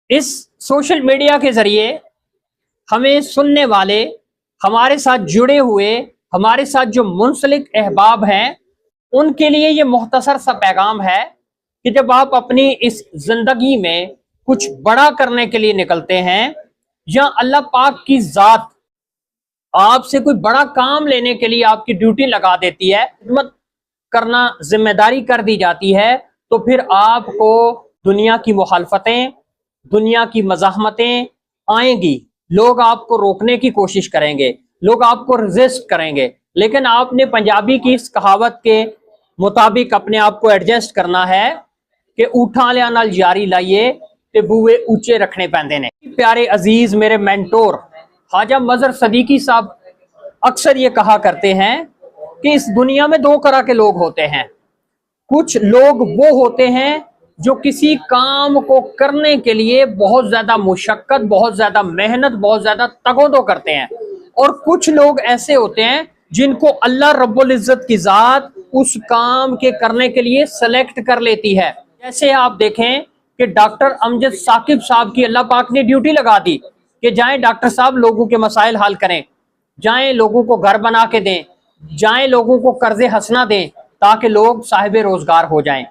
اس social media کے ذریعے ہمیں سننے والے، ہمارے ساتھ جڑے ہوئے، ہمارے ساتھ جو منسلک احباب ہیں، ان کے لیے یہ مختصر سا پیغام ہے کہ جب آپ اپنی اس زندگی میں کچھ بڑا کرنے کے لیے نکلتے ہیں، یا اللہ پاک کی ذات آپ سے کوئی بڑا کام لینے کے لیے آپ کی ڈیوٹی لگا دیتی ہے، خدمت کرنا ذمہ داری کر دی جاتی ہے، تو پھر آپ کو دنیا کی مخالفتیں، دنیا کی مزاحمتیں آئیں گی، لوگ آپ کو روکنے کی کوشش کریں گے، لوگ آپ کو ریزسٹ کریں گے، لیکن آپ نے پنجابی کی اس کہاوت کے مطابق اپنے آپ کو ایڈجسٹ کرنا ہے کہ اٹھا لیا نال یاری لائیے تے بوئے اونچے رکھنے پیندے نے۔ پیارے عزیز میرے مینٹور خواجہ مظہر صدیقی صاحب اکثر یہ کہا کرتے ہیں کہ اس دنیا میں دو طرح کے لوگ ہوتے ہیں۔ کچھ لوگ وہ ہوتے ہیں جو کسی کام کو کرنے کے لیے بہت زیادہ مشقت، بہت زیادہ محنت، بہت زیادہ تگ و دو کرتے ہیں، اور کچھ لوگ ایسے ہوتے ہیں جن کو اللہ رب العزت کی ذات اس کام کے کرنے کے لیے سلیکٹ کر لیتی ہے۔ جیسے آپ دیکھیں کہ ڈاکٹر امجد ثاقب صاحب کی اللہ پاک نے ڈیوٹی لگا دی کہ جائیں ڈاکٹر صاحب لوگوں کے مسائل حل کریں، جائیں لوگوں کو گھر بنا کے دیں، جائیں لوگوں کو قرض حسنہ دیں تاکہ لوگ صاحب روزگار ہو جائیں۔